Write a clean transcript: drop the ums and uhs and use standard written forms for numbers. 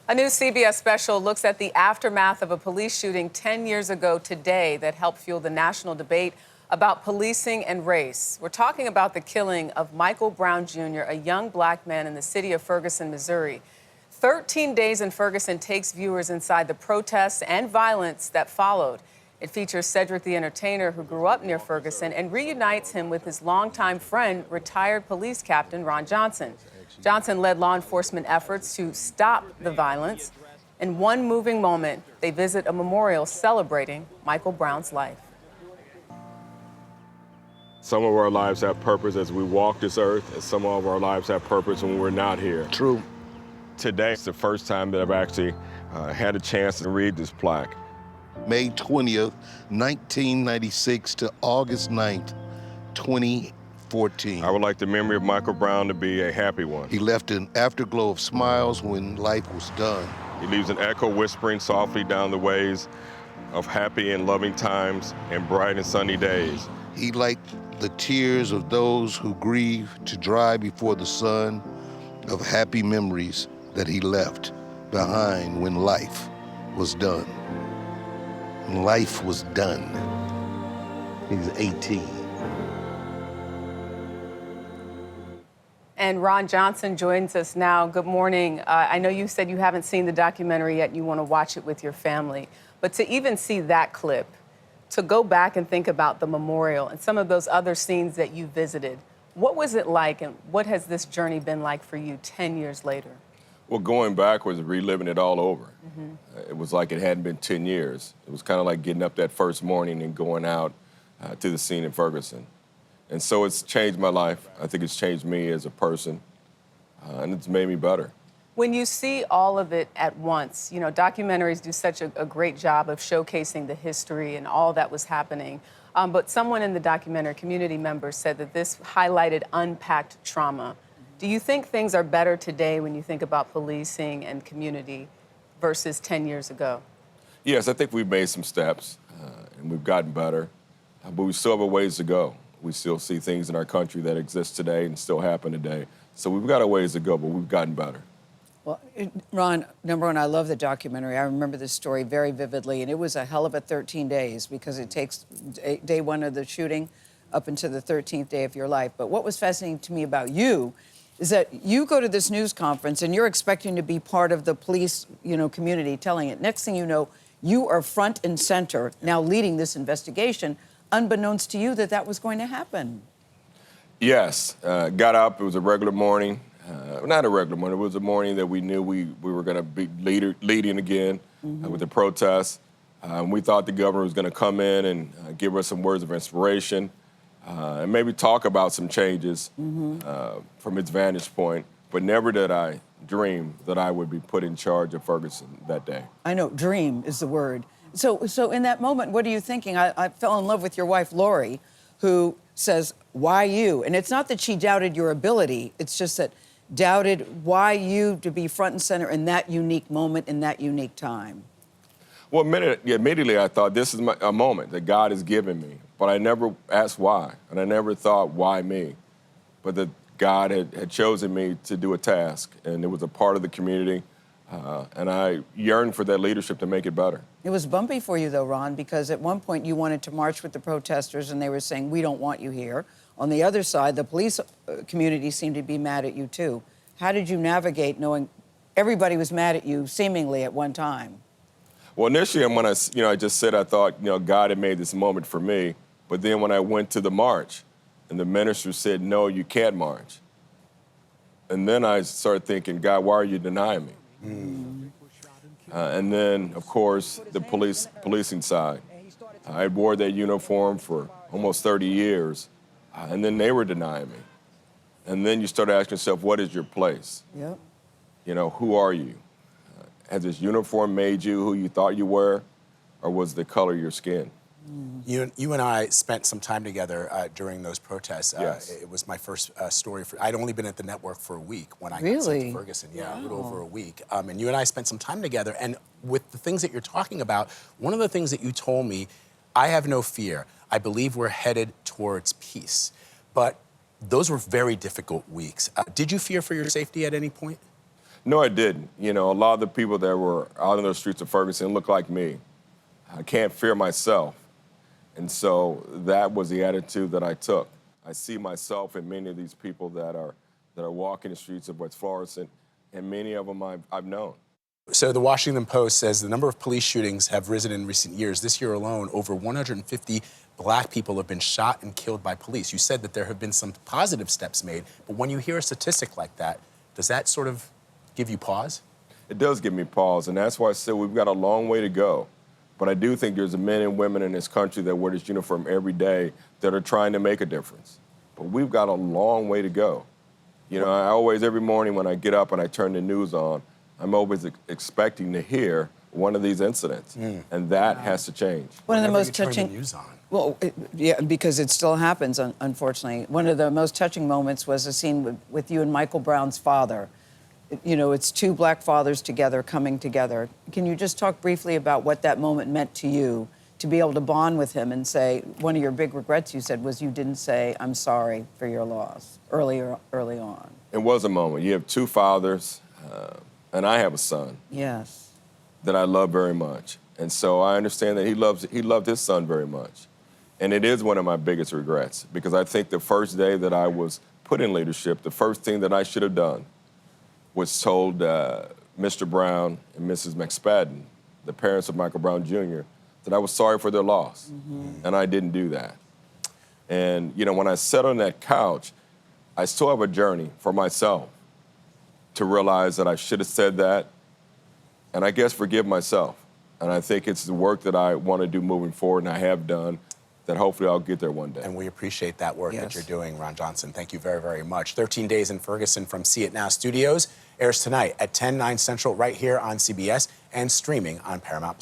A new CBS special looks at the aftermath of a police shooting 10 years ago today that helped fuel the national debate about policing and race. We're talking about the killing of Michael Brown Jr., a young black man in the city of Ferguson, Missouri. 13 Days in Ferguson takes viewers inside the protests and violence that followed. It features Cedric the Entertainer, who grew up near Ferguson, and reunites him with his longtime friend, retired police captain Ron Johnson. Johnson led law enforcement efforts to stop the violence. In one moving moment, they visit a memorial celebrating Michael Brown's life. Some of our lives have purpose as we walk this earth, and some of our lives have purpose when we're not here. True. Today is the first time that I've actually had a chance to read this plaque. May 20th, 1996 to August 9th, 2014. I would like the memory of Michael Brown to be a happy one. He left an afterglow of smiles when life was done. He leaves an echo whispering softly down the ways of happy and loving times and bright and sunny days. He liked the tears of those who grieve to dry before the sun of happy memories that he left behind when life was done. When life was done. He was 18. And Ron Johnson joins us now. Good morning. I know you said you haven't seen the documentary yet. You want to watch it with your family. But to even see that clip, to go back and think about the memorial and some of those other scenes that you visited, what was it like and what has this journey been like for you 10 years later? Well, going back was reliving it all over. It was like it hadn't been 10 years. It was kind of like getting up that first morning and going out to the scene in Ferguson. And so it's changed my life. I think it's changed me as a person, and it's made me better. When you see all of it at once, you know, documentaries do such a great job of showcasing the history and all that was happening. But someone in the documentary, community members, said that this highlighted unpacked trauma. Do you think things are better today when you think about policing and community versus 10 years ago? Yes, I think we've made some steps, and we've gotten better, but we still have a ways to go. We still see things in our country that exist today and still happen today. So we've got a ways to go, but we've gotten better. Well, Ron, number one, I love the documentary. I remember this story very vividly, and it was a hell of a 13 days because it takes day one of the shooting up into the 13th day of your life. But what was fascinating to me about you is that you go to this news conference and you're expecting to be part of the police, community telling it. Next thing you know, you are front and center now leading this investigation, unbeknownst to you that was going to happen. Yes, got up, it was a regular morning. Not a regular morning, it was a morning that we knew we were going to be leading again with the protests. We thought the governor was going to come in and give us some words of inspiration and maybe talk about some changes from its vantage point. But never did I dream that I would be put in charge of Ferguson that day. I know, dream is the word. So in that moment, what are you thinking? I fell in love with your wife, Lori, who says, why you? And it's not that she doubted your ability, it's just that doubted why you to be front and center in that unique moment, in that unique time. Well, immediately I thought, this is a moment that God has given me. But I never asked why, and I never thought, why me? But that God had chosen me to do a task, and it was a part of the community, and I yearned for that leadership to make it better. It was bumpy for you, though, Ron, because at one point you wanted to march with the protesters, and they were saying, we don't want you here. On the other side, the police community seemed to be mad at you, too. How did you navigate knowing everybody was mad at you, seemingly, at one time? Well, initially, when I just said I thought, God had made this moment for me. But then when I went to the march, and the minister said, no, you can't march. And then I started thinking, God, why are you denying me? And then, of course, the policing side. I wore that uniform for almost 30 years, and then they were denying me. And then you start asking yourself, what is your place? Yep. Who are you? Has this uniform made you who you thought you were, or was the color of your skin? You and I spent some time together during those protests. Yes. It was my first story. I'd only been at the network for a week when I got Really? sent to Ferguson. Yeah, a little over a week. And you and I spent some time together. And with the things that you're talking about, one of the things that you told me, I have no fear. I believe we're headed towards peace. But those were very difficult weeks. Did you fear for your safety at any point? No, I didn't. You know, a lot of the people that were out in the streets of Ferguson look like me. I can't fear myself. And so that was the attitude that I took. I see myself in many of these people that are walking the streets of West Florissant, and many of them I've known. So the Washington Post says the number of police shootings have risen in recent years. This year alone, over 150 black people have been shot and killed by police. You said that there have been some positive steps made, but when you hear a statistic like that, does that sort of give you pause? It does give me pause, and that's why I said we've got a long way to go. But I do think there's men and women in this country that wear this uniform every day that are trying to make a difference. But we've got a long way to go. You know, I always, every morning when I get up and I turn the news on, I'm always expecting to hear one of these incidents, and that has to change. One of the Whenever most you turn touching. the news on. Well, yeah, because it still happens, unfortunately. One of the most touching moments was a scene with you and Michael Brown's father. You know, it's two black fathers together, coming together. Can you just talk briefly about what that moment meant to you, to be able to bond with him and say, one of your big regrets, you said, was you didn't say, I'm sorry for your loss early on. It was a moment. You have two fathers, and I have a son. Yes. That I love very much. And so I understand that he loved his son very much. And it is one of my biggest regrets, because I think the first day that I was put in leadership, the first thing that I should have done was told Mr. Brown and Mrs. McSpadden, the parents of Michael Brown Jr., that I was sorry for their loss. And I didn't do that. And, you know, when I sat on that couch, I still have a journey for myself to realize that I should have said that, and I guess forgive myself. And I think it's the work that I want to do moving forward, and I have done, that hopefully I'll get there one day. And we appreciate that work that Yes. you're doing, Ron Johnson. Thank you very, very much. 13 Days in Ferguson from See It Now Studios airs tonight at 10, 9 Central right here on CBS and streaming on Paramount+.